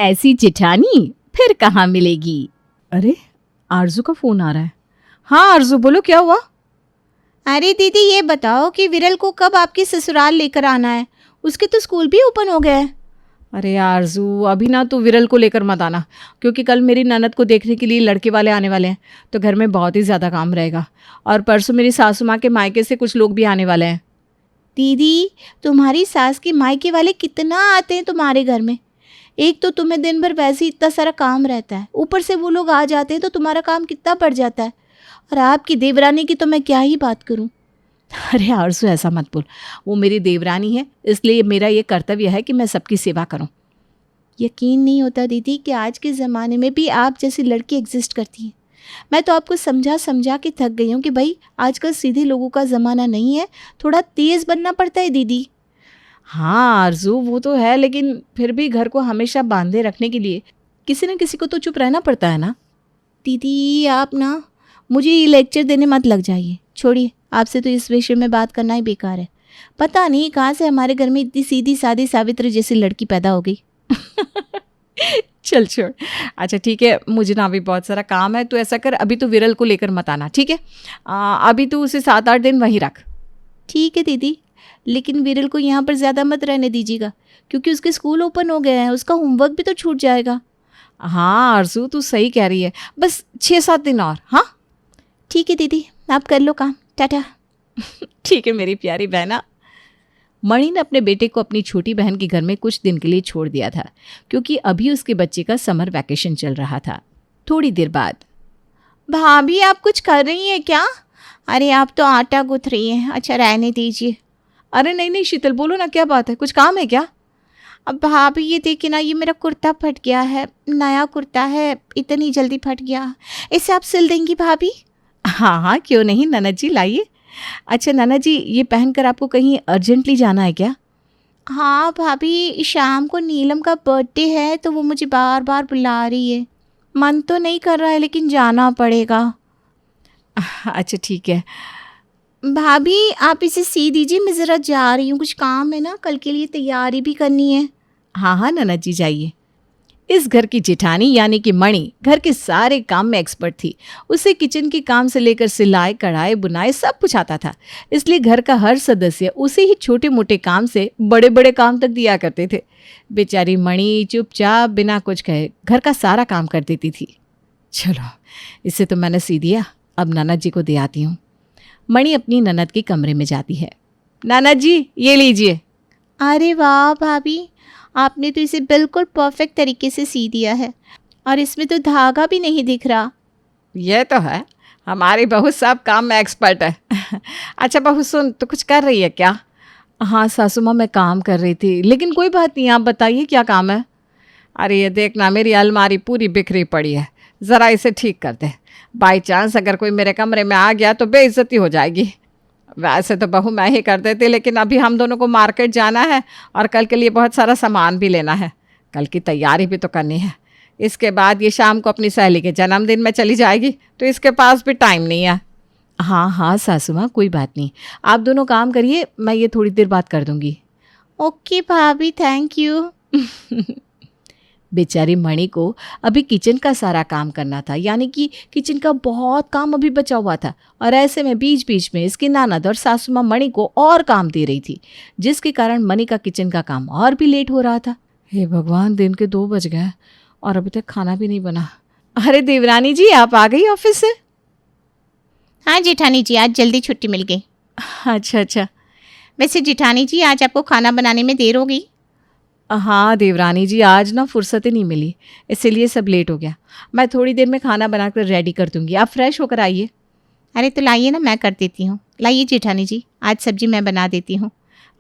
ऐसी जेठानी फिर कहाँ मिलेगी। अरे आरजू का फोन आ रहा है। हाँ आरजू बोलो, क्या हुआ? अरे दीदी ये बताओ कि विरल को कब आपके ससुराल लेकर आना है? उसके तो स्कूल भी ओपन हो गया है। अरे आरजू अभी ना तू विरल को लेकर मत आना, क्योंकि कल मेरी ननद को देखने के लिए लड़के वाले आने वाले हैं, तो घर में बहुत ही ज़्यादा काम रहेगा। और परसों मेरी सासू माँ के मायके से कुछ लोग भी आने वाले हैं। दीदी तुम्हारी सास के मायके वाले कितना आते हैं तुम्हारे घर में? एक तो तुम्हें दिन भर वैसे ही इतना सारा काम रहता है, ऊपर से वो लोग आ जाते हैं तो तुम्हारा काम कितना बढ़ जाता है। और आपकी देवरानी की तो मैं क्या ही बात करूं। अरे आरजू ऐसा मत बोल, वो मेरी देवरानी है, इसलिए मेरा ये कर्तव्य है कि मैं सबकी सेवा करूं। यकीन नहीं होता दीदी कि आज के ज़माने में भी आप जैसी लड़की एग्जिस्ट करती है। मैं तो आपको समझा समझा के थक गई हूँ कि भाई आजकल सीधे लोगों का ज़माना नहीं है, थोड़ा तेज़ बनना पड़ता है दीदी। हाँ आरजू वो तो है, लेकिन फिर भी घर को हमेशा बांधे रखने के लिए किसी न किसी को तो चुप रहना पड़ता है ना। दीदी आप ना मुझे ये लेक्चर देने मत लग जाइए, छोड़िए, आपसे तो इस विषय में बात करना ही बेकार है। पता नहीं कहाँ से हमारे घर में इतनी सीधी सादी सावित्री जैसी लड़की पैदा हो गई। चल छोड़। अच्छा ठीक है, मुझे ना अभी बहुत सारा काम है, तो ऐसा कर अभी तो विरल को लेकर मत आना, ठीक है? अभी तो उसे 7-8 दिन वहीं रख। ठीक है दीदी, लेकिन विरल को यहाँ पर ज़्यादा मत रहने दीजिएगा, क्योंकि उसके स्कूल ओपन हो गए हैं, उसका होमवर्क भी तो छूट जाएगा। हाँ आरजू तू सही कह रही है, बस 6-7 दिन और। हाँ ठीक है दीदी, आप कर लो काम, टाटा। ठीक है मेरी प्यारी बहना। मणि ने अपने बेटे को अपनी छोटी बहन के घर में कुछ दिन के लिए छोड़ दिया था, क्योंकि अभी उसके बच्चे का समर वैकेशन चल रहा था। थोड़ी देर बाद, भाभी आप कुछ कर रही हैं क्या? अरे आप तो आटा गूंथ रही हैं। अच्छा रहने दीजिए। अरे नहीं नहीं शीतल बोलो ना, क्या बात है, कुछ काम है क्या? अब भाभी ये देखिए ना, ये मेरा कुर्ता फट गया है, नया कुर्ता है, इतनी जल्दी फट गया, इसे आप सिल देंगी भाभी? हाँ हाँ क्यों नहीं ननद जी, लाइए। अच्छा ननद जी ये पहनकर आपको कहीं अर्जेंटली जाना है क्या? हाँ भाभी, शाम को नीलम का बर्थडे है तो वो मुझे बार बार बुला रही है। मन तो नहीं कर रहा है लेकिन जाना पड़ेगा। अच्छा ठीक है। भाभी आप इसे सी दीजिए, मैं ज़रा जा रही हूँ, कुछ काम है ना, कल के लिए तैयारी भी करनी है। हाँ हाँ ननद जी जाइए। इस घर की जेठानी यानी कि मणि घर के सारे काम में एक्सपर्ट थी। उसे किचन के काम से लेकर सिलाई कढ़ाई बुनाई सब कुछ आता था, इसलिए घर का हर सदस्य उसे ही छोटे मोटे काम से बड़े बड़े काम तक दिया करते थे। बेचारी मणि चुपचाप बिना कुछ कहे घर का सारा काम कर देती थी। चलो इसे तो मैंने सी दिया, अब ननद जी को दे आती हूँ। मणि अपनी ननद के कमरे में जाती है। ननद जी ये लीजिए। अरे वाह भाभी, आपने तो इसे बिल्कुल परफेक्ट तरीके से सी दिया है, और इसमें तो धागा भी नहीं दिख रहा। ये तो है, हमारी बहू सब काम में एक्सपर्ट है। अच्छा बहू सुन, तो कुछ कर रही है क्या? हाँ सासू माँ मैं काम कर रही थी, लेकिन कोई बात नहीं, आप बताइए क्या काम है? अरे ये देखना मेरी अलमारी पूरी बिखरी पड़ी है, ज़रा इसे ठीक कर दे। बाई चांस अगर कोई मेरे कमरे में आ गया तो बेइज्जती हो जाएगी। वैसे तो बहू मैं ही कर देती, लेकिन अभी हम दोनों को मार्केट जाना है और कल के लिए बहुत सारा सामान भी लेना है, कल की तैयारी भी तो करनी है। इसके बाद ये शाम को अपनी सहेली के जन्मदिन में चली जाएगी, तो इसके पास भी टाइम नहीं है। हाँ हाँ सासू माँ कोई बात नहीं, आप दोनों काम करिए, मैं ये थोड़ी देर बाद कर दूँगी। ओके भाभी, थैंक यू। बेचारी मणि को अभी किचन का सारा काम करना था, यानी कि किचन का बहुत काम अभी बचा हुआ था, और ऐसे में बीच बीच में इसकी ननद और सासू माँ मणि को और काम दे रही थी, जिसके कारण मणि का किचन का काम और भी लेट हो रहा था। हे भगवान, दिन के 2 बज गए और अभी तक खाना भी नहीं बना। अरे देवरानी जी आप आ गई ऑफिस से? हाँ जेठानी जी, आज जल्दी छुट्टी मिल गई। अच्छा अच्छा। वैसे जेठानी जी आज आपको खाना बनाने में देर हो गई? हाँ देवरानी जी, आज ना फुर्सत ही नहीं मिली, इसीलिए सब लेट हो गया। मैं थोड़ी देर में खाना बनाकर रेडी कर दूंगी, आप फ्रेश होकर आइए। अरे तो लाइए ना, मैं कर देती हूँ। लाइए जेठानी जी, आज सब्जी मैं बना देती हूँ।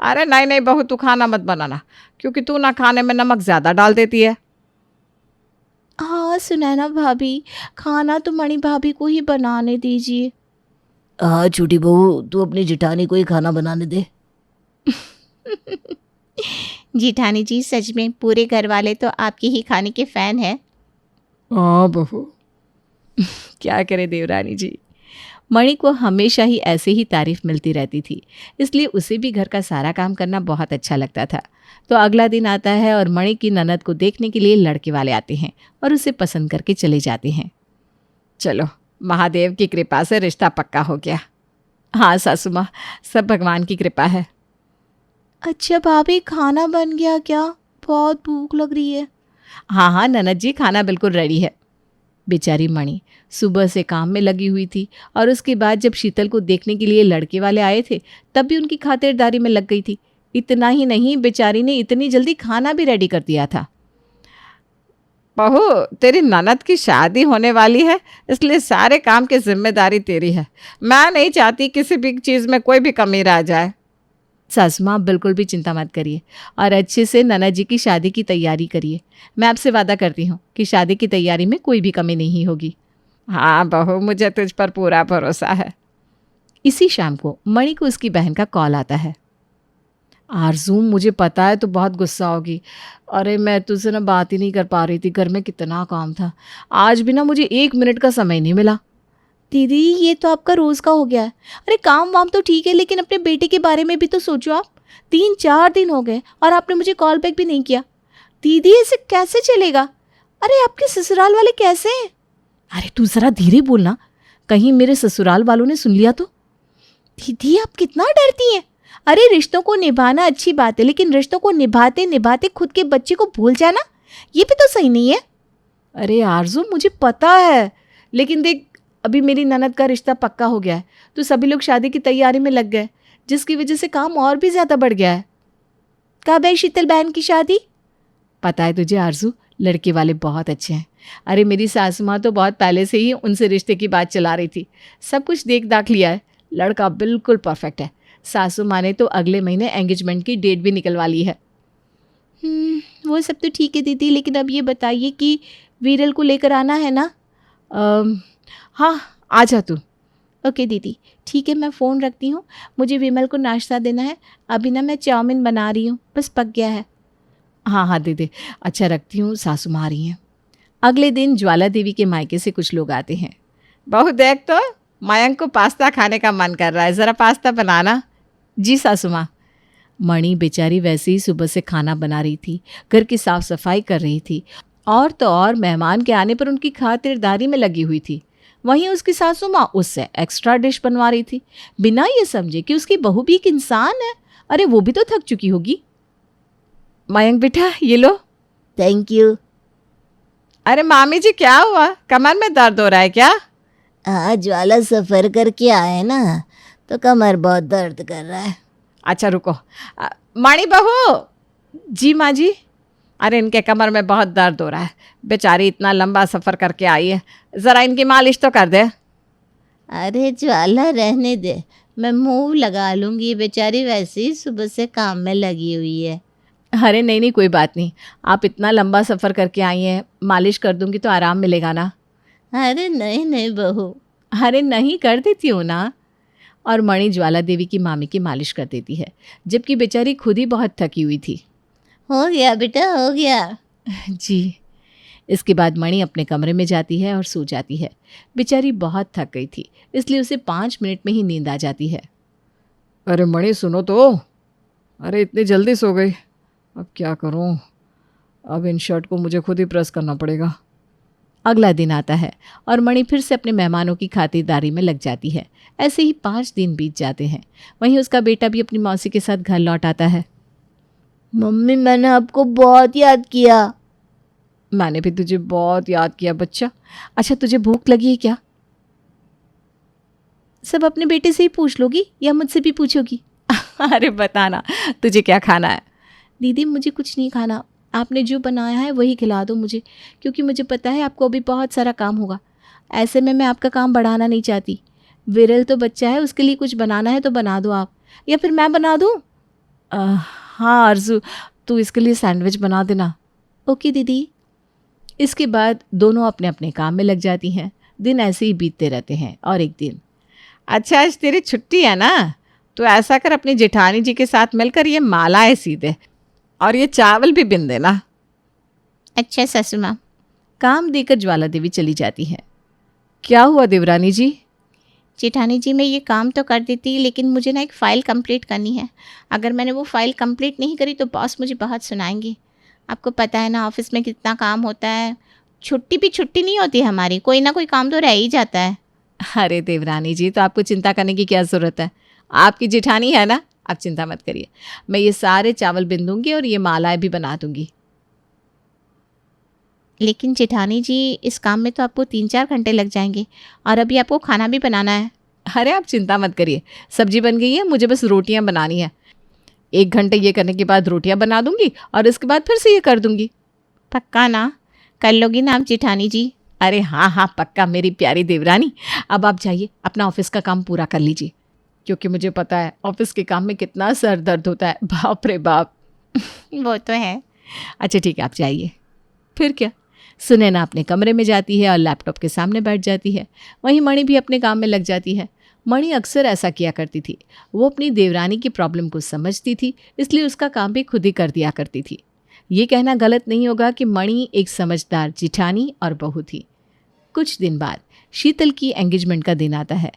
अरे नहीं नहीं बहू, तू खाना मत बनाना, क्योंकि तू ना खाने में नमक ज़्यादा डाल देती है। हाँ सुनैना भाभी, खाना तो मणि भाभी को ही बनाने दीजिए। हाँ छोटी बहू, तू अपनी जेठानी को ही खाना बनाने दे। जेठानी जी सच में पूरे घर वाले तो आपके ही खाने के फ़ैन हैं। हाँ बहू। क्या करे देवरानी जी, मणि को हमेशा ही ऐसे ही तारीफ मिलती रहती थी, इसलिए उसे भी घर का सारा काम करना बहुत अच्छा लगता था। तो अगला दिन आता है और मणि की ननद को देखने के लिए लड़के वाले आते हैं और उसे पसंद करके चले जाते हैं। चलो, महादेव की कृपा से रिश्ता पक्का हो गया। हाँ सासू माँ, सब भगवान की कृपा है। अच्छा भाभी, खाना बन गया क्या? बहुत भूख लग रही है। हाँ हाँ ननद जी, खाना बिल्कुल रेडी है। बेचारी मणि सुबह से काम में लगी हुई थी और उसके बाद जब शीतल को देखने के लिए लड़के वाले आए थे तब भी उनकी खातिरदारी में लग गई थी। इतना ही नहीं, बेचारी ने इतनी जल्दी खाना भी रेडी कर दिया था। बहू, तेरी ननद की शादी होने वाली है, इसलिए सारे काम की जिम्मेदारी तेरी है। मैं नहीं चाहती किसी भी चीज़ में कोई भी कमी रह जाए। सासू माँ, बिल्कुल भी चिंता मत करिए और अच्छे से ननद जी की शादी की तैयारी करिए। मैं आपसे वादा करती हूँ कि शादी की तैयारी में कोई भी कमी नहीं होगी। हाँ बहू, मुझे तुझ पर पूरा भरोसा है। इसी शाम को मणि को उसकी बहन का कॉल आता है। आरज़ू, मुझे पता है तो बहुत गुस्सा होगी। अरे मैं तुझसे ना बात ही नहीं कर पा रही थी, घर में कितना काम था। आज भी ना मुझे 1 मिनट का समय नहीं मिला। दीदी, ये तो आपका रोज़ का हो गया है। अरे काम वाम तो ठीक है, लेकिन अपने बेटे के बारे में भी तो सोचो आप। 3-4 दिन हो गए और आपने मुझे कॉल बैक भी नहीं किया। दीदी, ऐसे कैसे चलेगा? अरे आपके ससुराल वाले कैसे हैं? अरे तू ज़रा धीरे बोलना, कहीं मेरे ससुराल वालों ने सुन लिया तो। दीदी, आप कितना डरती हैं? अरे रिश्तों को निभाना अच्छी बात है, लेकिन रिश्तों को निभाते निभाते खुद के बच्चे को भूल जाना, ये भी तो सही नहीं है। अरे आरज़ू, मुझे पता है, लेकिन देख अभी मेरी ननद का रिश्ता पक्का हो गया है तो सभी लोग शादी की तैयारी में लग गए, जिसकी वजह से काम और भी ज़्यादा बढ़ गया है। कब है शीतल बहन की शादी? पता है तुझे आरज़ू, लड़के वाले बहुत अच्छे हैं। अरे मेरी सासू माँ तो बहुत पहले से ही उनसे रिश्ते की बात चला रही थी। सब कुछ देख दाख लिया है, लड़का बिल्कुल परफेक्ट है। सासू माँ ने तो अगले महीने एंगेजमेंट की डेट भी निकलवा ली है। वो सब तो ठीक है दीदी, लेकिन अब ये बताइए कि वीरल को लेकर आना है ना? हाँ, आ जा तू। ओके दीदी, ठीक है, मैं फ़ोन रखती हूँ। मुझे विमल को नाश्ता देना है। अभी ना मैं चाउमीन बना रही हूँ, बस पक गया है। हाँ हाँ दीदी, अच्छा रखती हूँ, सासू माँ आ रही हैं। अगले दिन ज्वाला देवी के मायके से कुछ लोग आते हैं। बहू देख तो, मयंक को पास्ता खाने का मन कर रहा है, ज़रा पास्ता बनाना। जी सासू माँ। मणि बेचारी वैसे ही सुबह से खाना बना रही थी, घर की साफ सफाई कर रही थी और तो और मेहमान के आने पर उनकी खातिरदारी में लगी हुई थी। वहीं उसकी सासू माँ उससे एक्स्ट्रा डिश बनवा रही थी, बिना ये समझे कि उसकी बहू भी एक इंसान है। अरे वो भी तो थक चुकी होगी। मयंक बेटा, ये लो। Thank you. अरे मामी जी, क्या हुआ? कमर में दर्द हो रहा है क्या? आज ज्वाला सफ़र करके आए ना, तो कमर बहुत दर्द कर रहा है। अच्छा रुको। मणि बहू। जी माँ जी। अरे इनके कमर में बहुत दर्द हो रहा है, बेचारी इतना लंबा सफ़र करके आई है, ज़रा इनकी मालिश तो कर दे। अरे ज्वाला रहने दे, मैं मूव लगा लूँगी, बेचारी वैसे ही सुबह से काम में लगी हुई है। अरे नहीं नहीं, कोई बात नहीं, आप इतना लंबा सफ़र करके आई हैं, मालिश कर दूंगी तो आराम मिलेगा ना। अरे नहीं नहीं बहू। अरे नहीं, कर देती हूँ ना। और मणि ज्वाला देवी की मामी की मालिश कर देती है, जबकि बेचारी खुद ही बहुत थकी हुई थी। हो गया बेटा, हो गया। जी। इसके बाद मणि अपने कमरे में जाती है और सो जाती है। बेचारी बहुत थक गई थी, इसलिए उसे 5 मिनट में ही नींद आ जाती है। अरे मणि सुनो तो, अरे इतनी जल्दी सो गई, अब क्या करूं? अब इन शर्ट को मुझे खुद ही प्रेस करना पड़ेगा। अगला दिन आता है और मणि फिर से अपने मेहमानों की खातिरदारी में लग जाती है। ऐसे ही 5 दिन बीत जाते हैं। वहीं उसका बेटा भी अपनी मौसी के साथ घर लौट आता है। मम्मी, मैंने आपको बहुत याद किया। मैंने भी तुझे बहुत याद किया बच्चा। अच्छा तुझे भूख लगी है क्या? सब अपने बेटे से ही पूछ लोगी या मुझसे भी पूछोगी? अरे बताना, तुझे क्या खाना है? दीदी, मुझे कुछ नहीं खाना, आपने जो बनाया है वही खिला दो मुझे, क्योंकि मुझे पता है आपको अभी बहुत सारा काम होगा। ऐसे में मैं आपका काम बढ़ाना नहीं चाहती। विरल तो बच्चा है, उसके लिए कुछ बनाना है तो बना दो आप, या फिर मैं बना दूँ? हाँ आरज़ू, तू इसके लिए सैंडविच बना देना। ओके दीदी। इसके बाद दोनों अपने अपने काम में लग जाती हैं। दिन ऐसे ही बीतते रहते हैं और एक दिन, अच्छा आज तेरी छुट्टी है ना, तो ऐसा कर अपनी जेठानी जी के साथ मिलकर ये मालाएं सी दे और ये चावल भी बिन देना। अच्छा सासू माँ। काम देकर ज्वाला देवी चली जाती है। क्या हुआ देवरानी जी? जेठानी जी मैं ये काम तो कर देती, लेकिन मुझे ना एक फ़ाइल कंप्लीट करनी है। अगर मैंने वो फ़ाइल कंप्लीट नहीं करी तो बॉस मुझे बहुत सुनाएंगे। आपको पता है ना ऑफिस में कितना काम होता है, छुट्टी भी छुट्टी नहीं होती हमारी, कोई ना कोई काम तो रह ही जाता है। अरे देवरानी जी, तो आपको चिंता करने की क्या ज़रूरत है, आपकी जेठानी है ना, आप चिंता मत करिए। मैं ये सारे चावल बिन दूंगी और ये मालाएं भी बना दूंगी। लेकिन जेठानी जी इस काम में तो आपको 3-4 घंटे लग जाएंगे और अभी आपको खाना भी बनाना है। अरे आप चिंता मत करिए, सब्जी बन गई है, मुझे बस रोटियां बनानी है। 1 घंटे ये करने के बाद रोटियां बना दूंगी और इसके बाद फिर से ये कर दूंगी। पक्का ना? कर लोगी ना आप जेठानी जी? अरे हाँ हाँ पक्का मेरी प्यारी देवरानी। अब आप जाइए अपना ऑफिस का काम पूरा कर लीजिए, क्योंकि मुझे पता है ऑफिस के काम में कितना सर दर्द होता है, बाप रे बाप। वो तो है। अच्छा ठीक है, आप जाइए। फिर क्या, सुनैना अपने कमरे में जाती है और लैपटॉप के सामने बैठ जाती है। वहीं मणि भी अपने काम में लग जाती है। मणि अक्सर ऐसा किया करती थी। वो अपनी देवरानी की प्रॉब्लम को समझती थी, इसलिए उसका काम भी खुद ही कर दिया करती थी। ये कहना गलत नहीं होगा कि मणि एक समझदार जिठानी और बहू थी। कुछ दिन बाद शीतल की एंगेजमेंट का दिन आता है।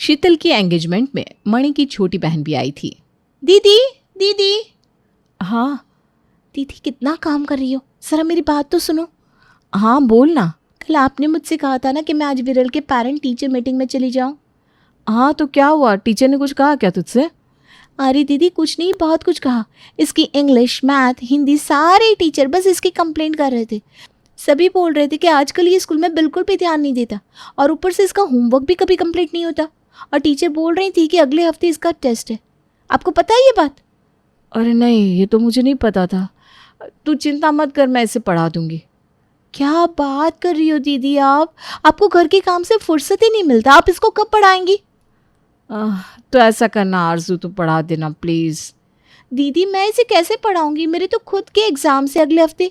शीतल की एंगेजमेंट में मणि की छोटी बहन भी आई थी। दीदी दीदी। हाँ दीदी कितना काम कर रही हो, ज़रा मेरी बात तो सुनो। हाँ बोल ना। कल आपने मुझसे कहा था ना कि मैं आज विरल के पेरेंट टीचर मीटिंग में चली जाऊं। हाँ तो क्या हुआ, टीचर ने कुछ कहा क्या तुझसे? अरे दीदी कुछ नहीं, बहुत कुछ कहा। इसकी इंग्लिश, मैथ, हिंदी सारे टीचर बस इसकी कंप्लेंट कर रहे थे। सभी बोल रहे थे कि आजकल ये स्कूल में बिल्कुल भी ध्यान नहीं देता और ऊपर से इसका होमवर्क भी कभी कंप्लीट नहीं होता। और टीचर बोल रही थी कि अगले हफ्ते इसका टेस्ट है। आपको पता है ये बात? अरे नहीं, ये तो मुझे नहीं पता था। तू चिंता मत कर, मैं इसे पढ़ा दूंगी। क्या बात कर रही हो दीदी आप? आपको घर के काम से फुर्सत ही नहीं मिलता, आप इसको कब पढ़ाएंगी? तो ऐसा करना आरजू, तो पढ़ा देना प्लीज़। दीदी मैं इसे कैसे पढ़ाऊंगी, मेरे तो खुद के एग्ज़ाम से अगले हफ्ते।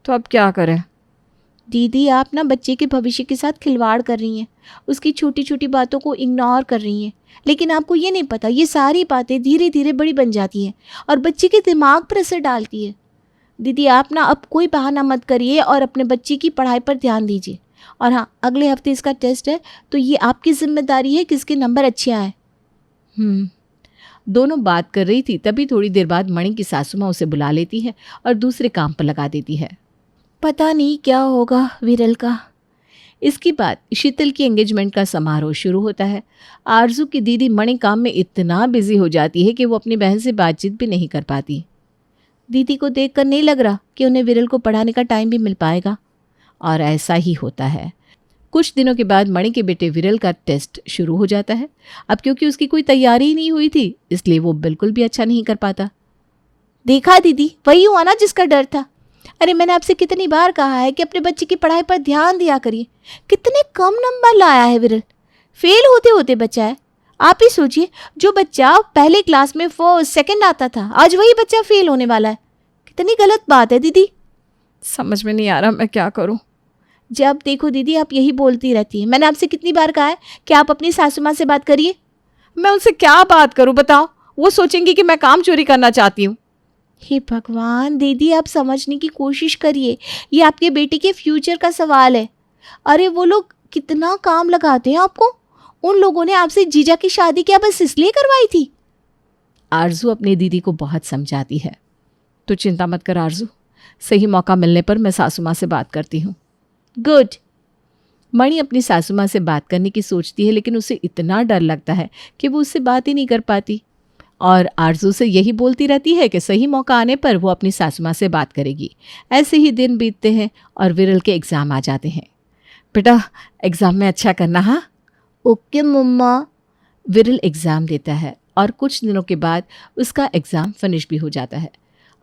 तो अब क्या करें? दीदी आप ना बच्चे के भविष्य के साथ खिलवाड़ कर रही हैं, उसकी छोटी छोटी बातों को इग्नोर कर रही हैं। लेकिन आपको ये नहीं पता ये सारी बातें धीरे धीरे बड़ी बन जाती हैं और बच्चे के दिमाग पर असर डालती है। दीदी आप ना अब कोई बहाना मत करिए और अपने बच्चे की पढ़ाई पर ध्यान दीजिए। और हाँ, अगले हफ्ते इसका टेस्ट है तो ये आपकी जिम्मेदारी है कि इसके नंबर अच्छे आए। दोनों बात कर रही थी, तभी थोड़ी देर बाद मणि की सासू माँ उसे बुला लेती है और दूसरे काम पर लगा देती है। पता नहीं क्या होगा विरल का। इसके बाद शीतल की एंगेजमेंट का समारोह शुरू होता है। आरजू की दीदी मणि काम में इतना बिजी हो जाती है कि वो अपनी बहन से बातचीत भी नहीं कर पाती। दीदी को देखकर नहीं लग रहा कि उन्हें विरल को पढ़ाने का टाइम भी मिल पाएगा। और ऐसा ही होता है। कुछ दिनों के बाद मणि के बेटे विरल का टेस्ट शुरू हो जाता है। अब क्योंकि उसकी कोई तैयारी ही नहीं हुई थी, इसलिए वो बिल्कुल भी अच्छा नहीं कर पाता। देखा दीदी, वही हुआ ना जिसका डर था। अरे मैंने आपसे कितनी बार कहा है कि अपने बच्चे की पढ़ाई पर ध्यान दिया करिए। कितने कम नंबर लाया है विरल, फेल होते होते बचा है। आप ही सोचिए, जो बच्चा पहले क्लास में फर्स्ट सेकंड आता था, आज वही बच्चा फेल होने वाला है। कितनी गलत बात है दीदी। समझ में नहीं आ रहा मैं क्या करूं। जब देखो दीदी आप यही बोलती रहती है। मैंने आपसे कितनी बार कहा है कि आप अपनी सासू माँ से बात करिए। मैं उनसे क्या बात करूं बताओ, वो सोचेंगी कि मैं काम चोरी करना चाहती हूँ। हे भगवान, दीदी आप समझने की कोशिश करिए, ये आपके बेटे के फ्यूचर का सवाल है। अरे वो लोग कितना काम लगाते हैं आपको। उन लोगों ने आपसे जीजा की शादी क्या बस इसलिए करवाई थी? आरजू अपनी दीदी को बहुत समझाती है। तो चिंता मत कर आरजू, सही मौका मिलने पर मैं सासू माँ से बात करती हूँ। गुड। मणि अपनी सासू माँ से बात करने की सोचती है, लेकिन उसे इतना डर लगता है कि वो उससे बात ही नहीं कर पाती और आरजू से यही बोलती रहती है कि सही मौका आने पर वो अपनी सासू माँ से बात करेगी। ऐसे ही दिन बीतते हैं और विरल के एग्ज़ाम आ जाते हैं। बेटा एग्ज़ाम में अच्छा करना। हाँ ओके मम्मा। विरल एग्ज़ाम देता है और कुछ दिनों के बाद उसका एग्ज़ाम फिनिश भी हो जाता है।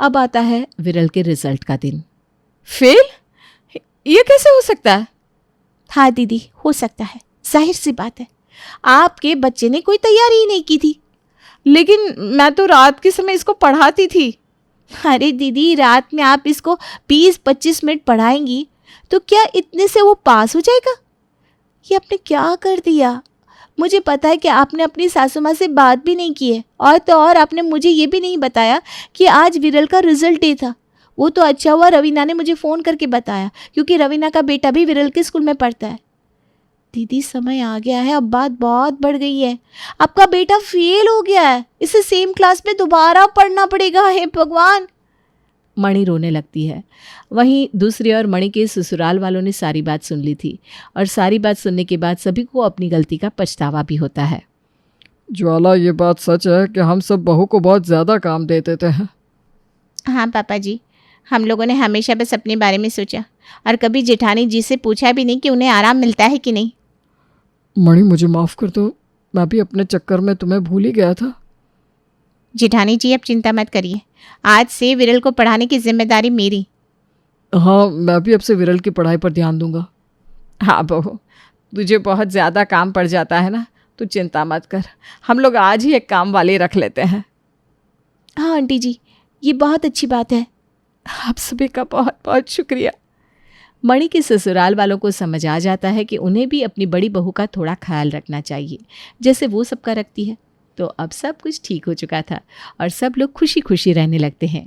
अब आता है विरल के रिजल्ट का दिन। फेल? ये कैसे हो सकता है? हाँ दीदी, हो सकता है, जाहिर सी बात है। आपके बच्चे ने कोई तैयारी ही नहीं की थी। लेकिन मैं तो रात के समय इसको पढ़ाती थी। अरे दीदी, रात में आप इसको 20-25 मिनट पढ़ाएंगी तो क्या इतने से वो पास हो जाएगा? ये आपने क्या कर दिया? मुझे पता है कि आपने अपनी सासू माँ से बात भी नहीं की है, और तो और आपने मुझे ये भी नहीं बताया कि आज विरल का रिजल्ट डे था। वो तो अच्छा हुआ रवीना ने मुझे फ़ोन करके बताया, क्योंकि रवीना का बेटा भी विरल के स्कूल में पढ़ता है। दीदी समय आ गया है, अब बात बहुत बढ़ गई है। आपका बेटा फेल हो गया है, इसे सेम क्लास में दोबारा पढ़ना पड़ेगा। हे भगवान। मणि रोने लगती है। वहीं दूसरी ओर मणि के ससुराल वालों ने सारी बात सुन ली थी और सारी बात सुनने के बाद सभी को अपनी गलती का पछतावा भी होता है। ज्वाला, ये बात सच है कि हम सब बहू को बहुत ज़्यादा काम दे देते हैं। हाँ पापा जी, हम लोगों ने हमेशा बस अपने बारे में सोचा और कभी जेठानी जी से पूछा भी नहीं कि उन्हें आराम मिलता है कि नहीं। मणि, मुझे माफ़ कर दो, मैं भी अपने चक्कर में तुम्हें भूल ही गया था। जेठानी जी, अब चिंता मत करिए, आज से विरल को पढ़ाने की जिम्मेदारी मेरी। हाँ, मैं भी अब से विरल की पढ़ाई पर ध्यान दूंगा। हाँ बहू, तुझे बहुत ज़्यादा काम पड़ जाता है ना, तू चिंता मत कर, हम लोग आज ही एक काम वाली रख लेते हैं। हाँ आंटी जी, ये बहुत अच्छी बात है। आप सभी का बहुत बहुत शुक्रिया। मणि के ससुराल वालों को समझ आ जाता है कि उन्हें भी अपनी बड़ी बहू का थोड़ा ख्याल रखना चाहिए, जैसे वो सबका रखती है। तो अब सब कुछ ठीक हो चुका था और सब लोग खुशी खुशी रहने लगते हैं।